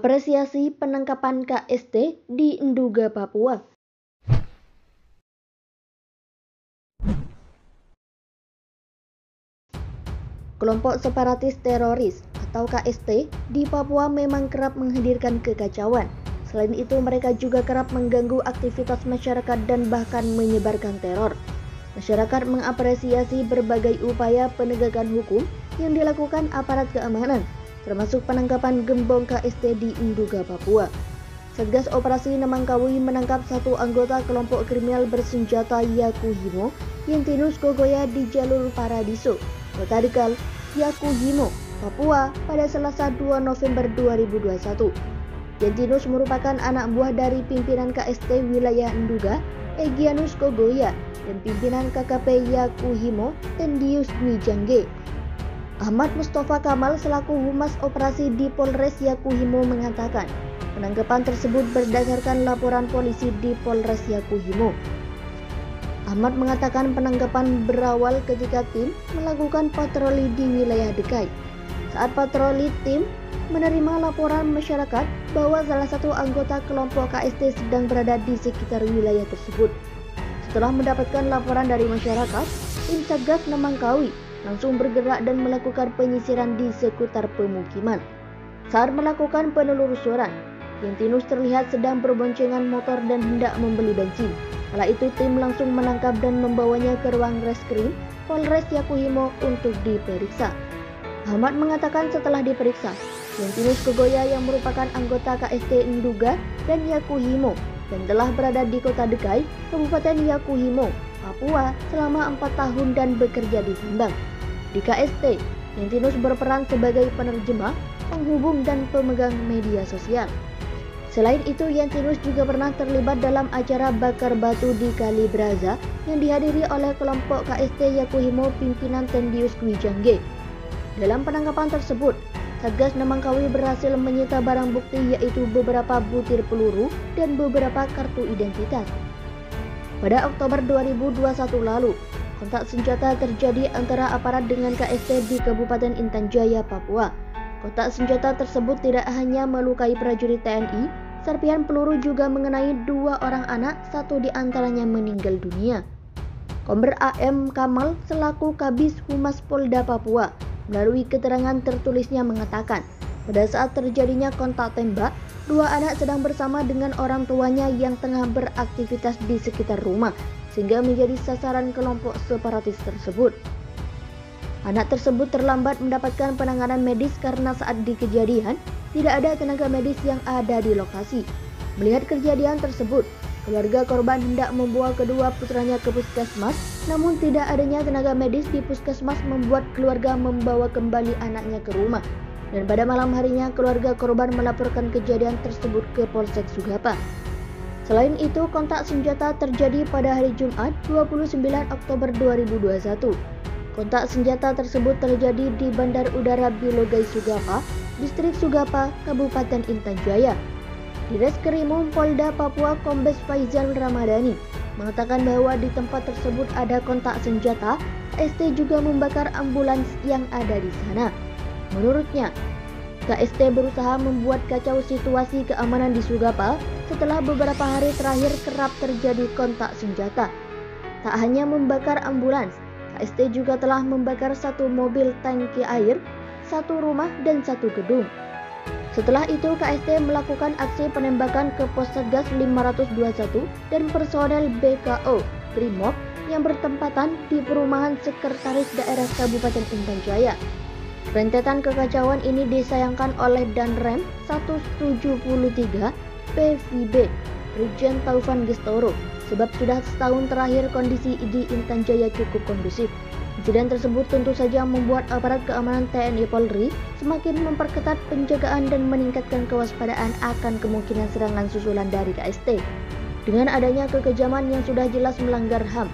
mengapresiasi penangkapan KST di Nduga, Papua. Kelompok separatis teroris atau KST di Papua memang kerap menghadirkan kekacauan. Selain itu, mereka juga kerap mengganggu aktivitas masyarakat dan bahkan menyebarkan teror. Masyarakat mengapresiasi berbagai upaya penegakan hukum yang dilakukan aparat keamanan, termasuk penangkapan gembong KST di Nduga, Papua. Satgas Operasi Nemangkawi menangkap satu anggota kelompok kriminal bersenjata Yakuhimo Yentinus Kogoya di jalur Paradiso, Kota Degal, Yakuhimo, Papua pada Selasa 2 November 2021. Yentinus merupakan anak buah dari pimpinan KST wilayah Nduga, Egyanus Kogoya, dan pimpinan KKP Yakuhimo, Tendius Dwi Jangge. Ahmad Mustafa Kamal selaku Humas Operasi di Polres Yakuhimo mengatakan, penangkapan tersebut berdasarkan laporan polisi di Polres Yakuhimo. Ahmad mengatakan penangkapan berawal ketika tim melakukan patroli di wilayah Dekai. Saat patroli, tim menerima laporan masyarakat bahwa salah satu anggota kelompok KST sedang berada di sekitar wilayah tersebut. Setelah mendapatkan laporan dari masyarakat, tim Satgas Nemangkawi langsung bergerak dan melakukan penyisiran di sekitar pemukiman. Saat melakukan penelusuran, Yentinus terlihat sedang berboncengan motor dan hendak membeli bensin. Kala itu tim langsung menangkap dan membawanya ke ruang reskrim Polres Yakuhimo untuk diperiksa. Ahmad mengatakan setelah diperiksa, Yentinus Kogoya yang merupakan anggota KST Nduga dan Yakuhimo dan telah berada di Kota Dekai, Kabupaten Yakuhimo, Papua selama 4 tahun dan bekerja di Sambang. Di KST, Yentinus berperan sebagai penerjemah, penghubung dan pemegang media sosial. Selain itu, Yentinus juga pernah terlibat dalam acara bakar batu di Kali Braza yang dihadiri oleh kelompok KST Yakuhimo pimpinan Tendius Dwi Jangge. Dalam penangkapan tersebut, Satgas Nemangkawi berhasil menyita barang bukti yaitu beberapa butir peluru dan beberapa kartu identitas. Pada Oktober 2021 lalu, kontak senjata terjadi antara aparat dengan KST di Kabupaten Intan Jaya, Papua. Kontak senjata tersebut tidak hanya melukai prajurit TNI, serpihan peluru juga mengenai 2 orang anak, 1 di antaranya meninggal dunia. Kombes AM Kamal selaku Kabis Humas Polda Papua melalui keterangan tertulisnya mengatakan, pada saat terjadinya kontak tembak, 2 anak sedang bersama dengan orang tuanya yang tengah beraktivitas di sekitar rumah, sehingga menjadi sasaran kelompok separatis tersebut. Anak tersebut terlambat mendapatkan penanganan medis karena saat di kejadian tidak ada tenaga medis yang ada di lokasi. Melihat kejadian tersebut, keluarga korban hendak membawa kedua putranya ke puskesmas, namun tidak adanya tenaga medis di puskesmas membuat keluarga membawa kembali anaknya ke rumah. Dan pada malam harinya keluarga korban melaporkan kejadian tersebut ke Polsek Sugapa. Selain itu, kontak senjata terjadi pada hari Jumat 29 Oktober 2021. Kontak senjata tersebut terjadi di Bandar Udara Bilogai Sugapa, Distrik Sugapa, Kabupaten Intan Jaya. Di Reskrimum Polda Papua, Kombes Faizal Ramadhani mengatakan bahwa di tempat tersebut ada kontak senjata. KST juga membakar ambulans yang ada di sana. Menurutnya, KST berusaha membuat kacau situasi keamanan di Sugapa setelah beberapa hari terakhir kerap terjadi kontak senjata. Tak hanya membakar ambulans, KST juga telah membakar 1 mobil tangki air, 1 rumah dan 1 gedung. Setelah itu, KST melakukan aksi penembakan ke pos Satgas 521 dan personel BKO Brimob yang bertempatan di perumahan Sekretaris Daerah Kabupaten Intan Jaya. Rentetan kekacauan ini disayangkan oleh Danrem 173 PVB Brigjen Taufan Gestoro, sebab sudah setahun terakhir kondisi di Intan Jaya cukup kondusif. Insiden tersebut tentu saja membuat aparat keamanan TNI Polri semakin memperketat penjagaan dan meningkatkan kewaspadaan akan kemungkinan serangan susulan dari KST. Dengan adanya kekejaman yang sudah jelas melanggar HAM,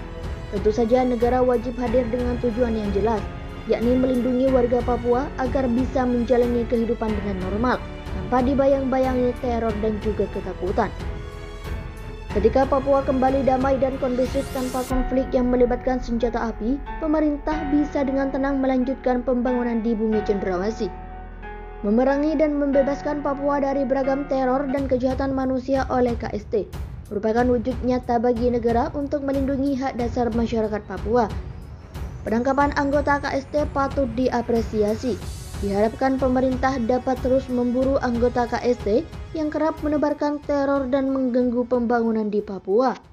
tentu saja negara wajib hadir dengan tujuan yang jelas, yakni melindungi warga Papua agar bisa menjalani kehidupan dengan normal, tanpa dibayang-bayangi teror dan juga ketakutan. Ketika Papua kembali damai dan kondusif tanpa konflik yang melibatkan senjata api, pemerintah bisa dengan tenang melanjutkan pembangunan di bumi Cendrawasih. Memerangi dan membebaskan Papua dari beragam teror dan kejahatan manusia oleh KST merupakan wujud nyata bagi negara untuk melindungi hak dasar masyarakat Papua. Penangkapan anggota KST patut diapresiasi. Diharapkan pemerintah dapat terus memburu anggota KST yang kerap menebarkan teror dan mengganggu pembangunan di Papua.